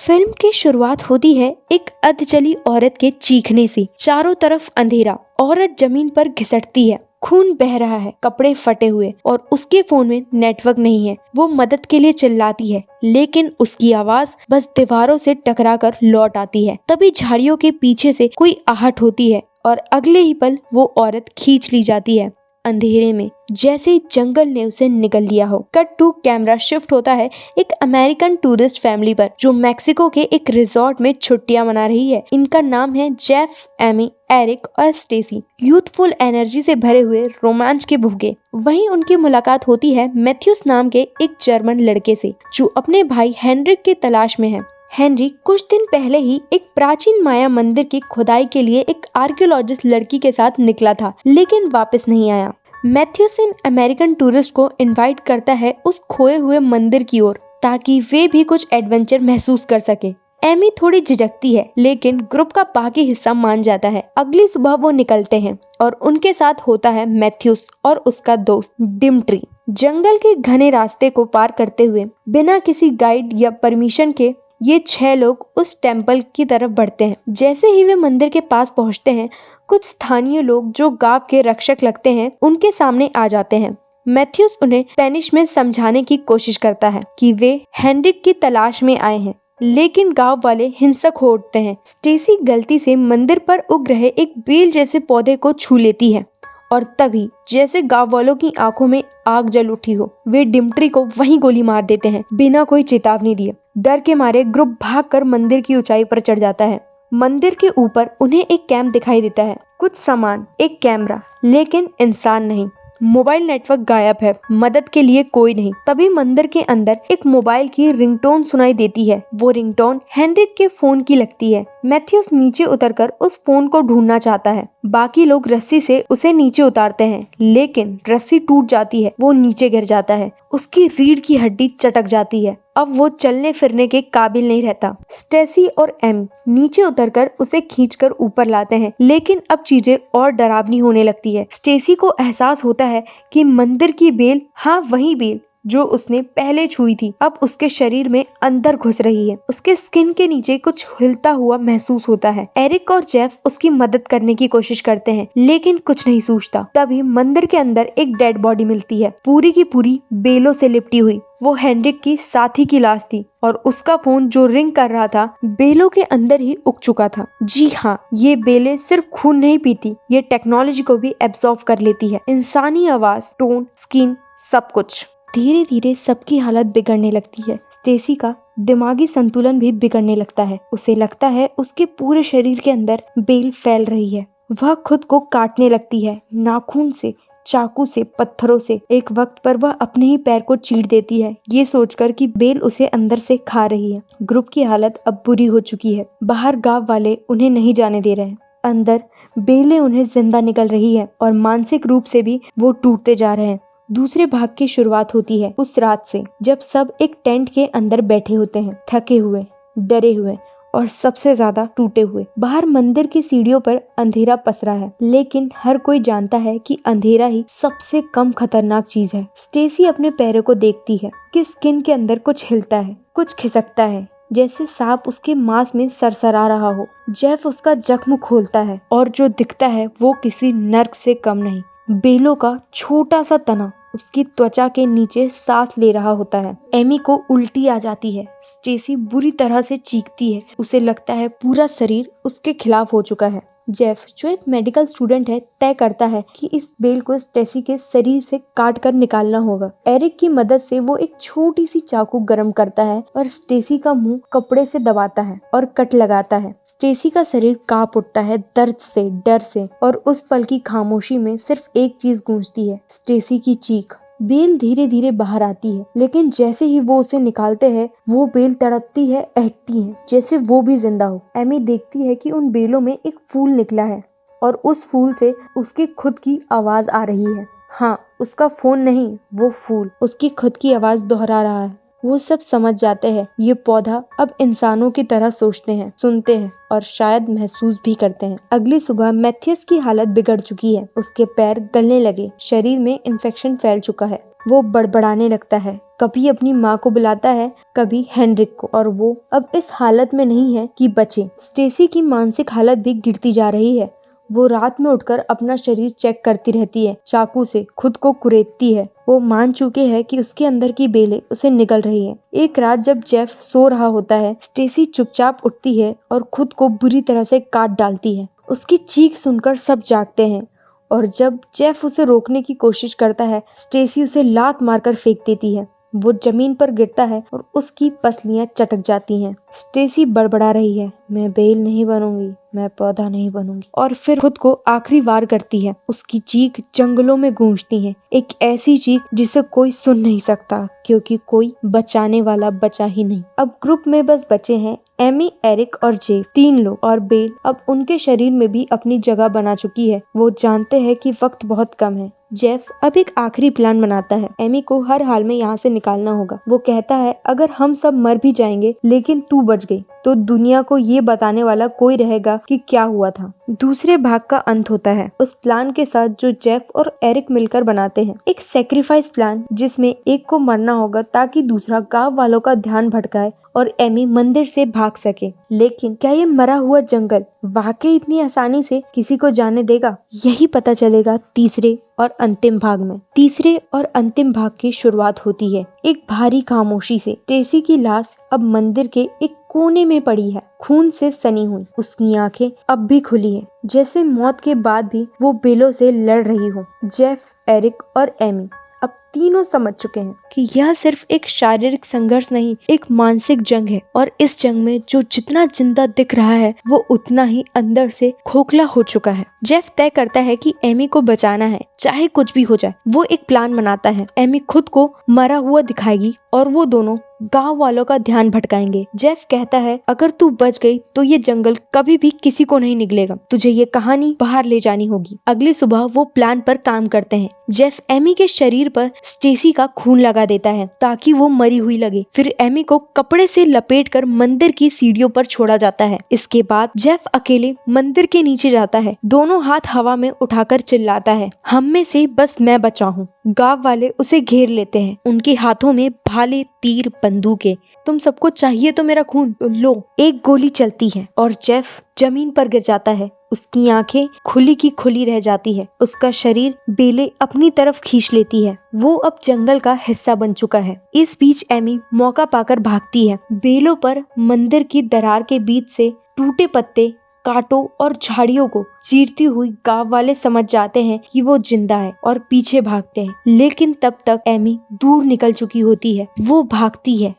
Film की शुरुआत होती है एक अधजली औरत के चीखने से। चारों तरफ अंधेरा, औरत जमीन पर घिसटती है, खून बह रहा है, कपड़े फटे हुए और उसके फोन में नेटवर्क नहीं है। वो मदद के लिए चिल्लाती है लेकिन उसकी आवाज बस दीवारों से टकराकर लौट आती है। तभी झाड़ियों के पीछे से कोई आहट होती है और अगले ही पल वो औरत खींच ली जाती है अंधेरे में, जैसे ही जंगल ने उसे निगल लिया हो। कट टू कैमरा शिफ्ट होता है एक अमेरिकन टूरिस्ट फैमिली पर जो मैक्सिको के एक रिजॉर्ट में छुट्टियां मना रही है। इनका नाम है जेफ, एमी, एरिक और स्टेसी। यूथफुल एनर्जी से भरे हुए रोमांच के भूखे। वहीं उनकी मुलाकात होती है मैथ्यूस नाम के एक जर्मन लड़के से जो अपने भाई हेनरिक की तलाश में है। हेनरी कुछ दिन पहले ही एक प्राचीन माया मंदिर की खुदाई के लिए एक आर्कियोलॉजिस्ट लड़की के साथ निकला था लेकिन वापस नहीं आया। मैथ्यूस इन अमेरिकन टूरिस्ट को इनवाइट करता है उस खोए हुए मंदिर की ओर ताकि वे भी कुछ एडवेंचर महसूस कर सके। एमी थोड़ी झिझकती है लेकिन ग्रुप का बाकी हिस्सा मान जाता है। अगली सुबह वो निकलते हैं और उनके साथ होता है मैथ्यूस और उसका दोस्त डिमिट्री। जंगल के घने रास्ते को पार करते हुए बिना किसी गाइड या परमिशन के ये 6 लोग उस टेम्पल की तरफ बढ़ते हैं। जैसे ही वे मंदिर के पास पहुंचते हैं कुछ स्थानीय लोग जो गांव के रक्षक लगते हैं उनके सामने आ जाते हैं। मैथ्यूस उन्हें स्पेनिश में समझाने की कोशिश करता है कि वे हेनरिक की तलाश में आए हैं लेकिन गांव वाले हिंसक हो उठते हैं। स्टेसी गलती से मंदिर पर उग रहे एक बेल जैसे पौधे को छू लेती है और तभी जैसे गांव वालों की आंखों में आग जल उठी हो वे डिमिट्री को वहीं गोली मार देते हैं बिना कोई चेतावनी दिए। डर के मारे ग्रुप भागकर मंदिर की ऊंचाई पर चढ़ जाता है। मंदिर के ऊपर उन्हें एक कैंप दिखाई देता है, कुछ सामान, एक कैमरा, लेकिन इंसान नहीं। मोबाइल नेटवर्क गायब है, मदद के लिए कोई नहीं। तभी मंदिर के अंदर एक मोबाइल की रिंगटोन सुनाई देती है। वो रिंगटोन हेनरिक के फोन की लगती है। मैथ्यूस नीचे उतरकर उस फोन को ढूंढना चाहता है। बाकी लोग रस्सी से उसे नीचे उतारते हैं लेकिन रस्सी टूट जाती है। वो नीचे गिर जाता है, उसकी रीढ़ की हड्डी चटक जाती है। अब वो चलने फिरने के काबिल नहीं रहता। स्टेसी और एमी नीचे उतरकर उसे खींचकर ऊपर लाते हैं लेकिन अब चीजें और डरावनी होने लगती है। स्टेसी को एहसास होता है कि मंदिर की बेल, हाँ वही बेल जो उसने पहले छुई थी, अब उसके शरीर में अंदर घुस रही है। उसके स्किन के नीचे कुछ हिलता हुआ महसूस होता है। एरिक और जेफ उसकी मदद करने की कोशिश करते हैं लेकिन कुछ नहीं सूझता। तभी मंदिर के अंदर एक डेड बॉडी मिलती है, पूरी की पूरी बेलों से लिपटी हुई। वो हेनरिक की साथी की लाश थी और उसका फोन जो रिंग कर रहा था बेलों के अंदर ही उग चुका था। जी हाँ, ये बेलें सिर्फ खून नहीं पीती, ये टेक्नोलॉजी को भी एब्जॉर्ब कर लेती है। इंसानी आवाज, टोन, स्किन, सब कुछ। धीरे धीरे सबकी हालत बिगड़ने लगती है। स्टेसी का दिमागी संतुलन भी बिगड़ने लगता है। उसे लगता है उसके पूरे शरीर के अंदर बेल फैल रही है। वह खुद को काटने लगती है, नाखून से, चाकू से, पत्थरों से। एक वक्त पर वह अपने ही पैर को चीर देती है ये सोचकर कि बेल उसे अंदर से खा रही है। ग्रुप की हालत अब बुरी हो चुकी है। बाहर गांव वाले उन्हें नहीं जाने दे रहे हैं, अंदर बेलें उन्हें जिंदा निकल रही है और मानसिक रूप से भी वो टूटते जा रहे हैं। दूसरे भाग की शुरुआत होती है उस रात से जब सब एक टेंट के अंदर बैठे होते हैं, थके हुए, डरे हुए और सबसे ज्यादा टूटे हुए। बाहर मंदिर की सीढ़ियों पर अंधेरा पसरा है लेकिन हर कोई जानता है कि अंधेरा ही सबसे कम खतरनाक चीज है। स्टेसी अपने पैरों को देखती है कि स्किन के अंदर कुछ हिलता है, कुछ खिसकता है, जैसे सांप उसके मांस में सरसरा रहा हो। जेफ उसका जख्म खोलता है और जो दिखता है वो किसी नर्क से कम नहीं। बेलों का छोटा सा तना उसकी त्वचा के नीचे सांस ले रहा होता है। एमी को उल्टी आ जाती है। स्टेसी बुरी तरह से चीखती है। उसे लगता है पूरा शरीर उसके खिलाफ हो चुका है। जेफ जो एक मेडिकल स्टूडेंट है तय करता है कि इस बेल को स्टेसी के शरीर से काट कर निकालना होगा। एरिक की मदद से वो एक छोटी सी चाकू गर्म करता है और स्टेसी का मुंह कपड़े से दबाता है और कट लगाता है। स्टेसी का शरीर कांप उठता है दर्द से, डर से, और उस पल की खामोशी में सिर्फ एक चीज गूंजती है, स्टेसी की चीख। बेल धीरे धीरे बाहर आती है लेकिन जैसे ही वो उसे निकालते हैं वो बेल तड़पती है, ऐठती है जैसे वो भी जिंदा हो। एमी देखती है कि उन बेलों में एक फूल निकला है और उस फूल से उसकी खुद की आवाज आ रही है। हाँ, उसका फोन नहीं, वो फूल उसकी खुद की आवाज दोहरा रहा है। वो सब समझ जाते हैं ये पौधा अब इंसानों की तरह सोचते हैं, सुनते हैं और शायद महसूस भी करते हैं। अगली सुबह मैथ्यूस की हालत बिगड़ चुकी है। उसके पैर गलने लगे, शरीर में इन्फेक्शन फैल चुका है वो बड़बड़ाने लगता है, कभी अपनी माँ को बुलाता है, कभी हेनरिक को, और वो अब इस हालत में नहीं है कि बचे। स्टेसी की मानसिक हालत भी गिरती जा रही है। वो रात में उठकर अपना शरीर चेक करती रहती है, चाकू से खुद को कुरेदती है। वो मान चुके हैं कि उसके अंदर की बेलें उसे निगल रही है। एक रात जब जेफ सो रहा होता है, स्टेसी चुपचाप उठती है और खुद को बुरी तरह से काट डालती है। उसकी चीख सुनकर सब जागते हैं और जब जेफ उसे रोकने की कोशिश करता है, स्टेसी उसे लात मारकर फेंक देती है। वो जमीन पर गिरता है और उसकी पसलियां चटक जाती हैं। स्टेसी बड़बड़ा रही है, मैं बेल नहीं बनूंगी, मैं पौधा नहीं बनूंगी, और फिर खुद को आखिरी वार करती है। उसकी चीख जंगलों में गूंजती है, एक ऐसी चीख जिसे कोई सुन नहीं सकता क्योंकि कोई बचाने वाला बचा ही नहीं। अब ग्रुप में बस बचे हैं एमी, एरिक और जेफ, 3 लोग, और बेल अब उनके शरीर में भी अपनी जगह बना चुकी है। वो जानते हैं कि वक्त बहुत कम है। जेफ अब एक आखिरी प्लान बनाता है। एमी को हर हाल में यहाँ से निकालना होगा। वो कहता है, अगर हम सब मर भी जाएंगे लेकिन तू बच गई तो दुनिया को ये बताने वाला कोई रहेगा कि क्या हुआ था। दूसरे भाग का अंत होता है उस प्लान के साथ जो जेफ और एरिक मिलकर बनाते हैं, एक सेक्रीफाइस प्लान जिसमें एक को मरना होगा ताकि दूसरा गांव वालों का ध्यान भटकाए और एमी मंदिर से भाग सके। लेकिन क्या ये मरा हुआ जंगल वाकई इतनी आसानी से किसी को जाने देगा? यही पता चलेगा तीसरे और अंतिम भाग में। तीसरे और अंतिम भाग की शुरुआत होती है एक भारी खामोशी से। स्टेसी की लाश अब मंदिर के एक कोने में पड़ी है, खून से सनी हुई। उसकी आंखें अब भी खुली हैं, जैसे मौत के बाद भी वो बेलों से लड़ रही हो। जेफ, एरिक और एमी अब तीनों समझ चुके हैं कि यह सिर्फ एक शारीरिक संघर्ष नहीं, एक मानसिक जंग है, और इस जंग में जो जितना जिंदा दिख रहा है वो उतना ही अंदर से खोखला हो चुका है। जेफ तय करता है कि एमी को बचाना है, चाहे कुछ भी हो जाए। वो एक प्लान बनाता है। एमी खुद को मरा हुआ दिखाएगी और वो दोनों गांव वालों का ध्यान भटकाएंगे। जेफ कहता है, अगर तू बच गई तो ये जंगल कभी भी किसी को नहीं निगलेगा, तुझे ये कहानी बाहर ले जानी होगी। अगली सुबह वो प्लान पर काम करते हैं। जेफ एमी के शरीर पर स्टेसी का खून लगा देता है ताकि वो मरी हुई लगे। फिर एमी को कपड़े से लपेटकर मंदिर की सीढ़ियों पर छोड़ा जाता है। इसके बाद जेफ अकेले मंदिर के नीचे जाता है, दोनों हाथ हवा में उठाकर चिल्लाता है, हम में से बस मैं बचा हूँ। गांव वाले उसे घेर लेते हैं, उनके हाथों में भाले, तीर, बंदूकें। तुम सबको चाहिए तो मेरा खून तो लो। एक गोली चलती है और जेफ जमीन पर गिर जाता है। उसकी आंखें खुली की खुली रह जाती है। उसका शरीर बेलें अपनी तरफ खींच लेती है। वो अब जंगल का हिस्सा बन चुका है। इस बीच एमी मौका पाकर भागती है। बेलों पर मंदिर की दरार के बीच से टूटे पत्ते, कांटों और झाड़ियों को चीरती हुई गांव वाले समझ जाते हैं कि वो जिंदा है और पीछे भागते हैं। लेकिन तब तक एमी दूर निकल चुकी होती है। वो भागती है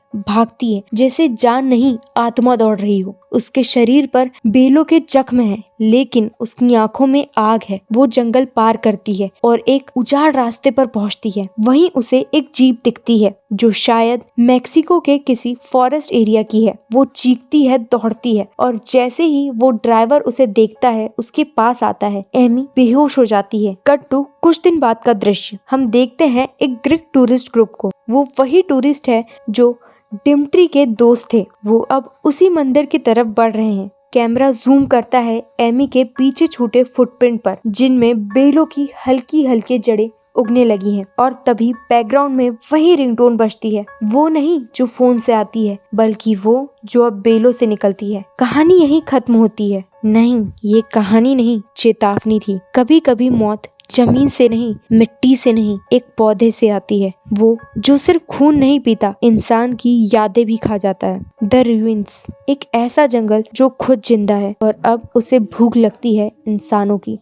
जैसे जान नहीं, आत्मा दौड़ रही हो। उसके शरीर पर बेलों के जख्म हैं, लेकिन उसकी आंखों में आग है। वो जंगल पार करती है और एक उजाड़ रास्ते पर पहुंचती है। वहीं उसे एक जीप दिखती है जो शायद मेक्सिको के किसी फॉरेस्ट एरिया की है। वो चीखती है, दौड़ती है, और जैसे ही वो ड्राइवर उसे देखता है, उसके पास आता है, एमी बेहोश हो जाती है। कट टू कुछ दिन बाद का दृश्य। हम देखते हैं एक ग्रीक टूरिस्ट ग्रुप को। वो वही टूरिस्ट है जो डिम्ट्री के दोस्त थे। वो अब उसी मंदिर की तरफ बढ़ रहे हैं। कैमरा जूम करता है एमी के पीछे छूटे फुटप्रिंट पर, जिनमें बेलों की हल्की हल्की जड़ें उगने लगी हैं। और तभी बैकग्राउंड में वही रिंगटोन बजती है। वो नहीं जो फोन से आती है, बल्कि वो जो अब बेलों से निकलती है। कहानी यहीं खत्म होती है? नहीं, ये कहानी नहीं, चेतावनी थी। कभी कभी मौत जमीन से नहीं, मिट्टी से नहीं, एक पौधे से आती है। वो जो सिर्फ खून नहीं पीता, इंसान की यादें भी खा जाता है। द रुइंस, एक ऐसा जंगल जो खुद जिंदा है और अब उसे भूख लगती है इंसानों की।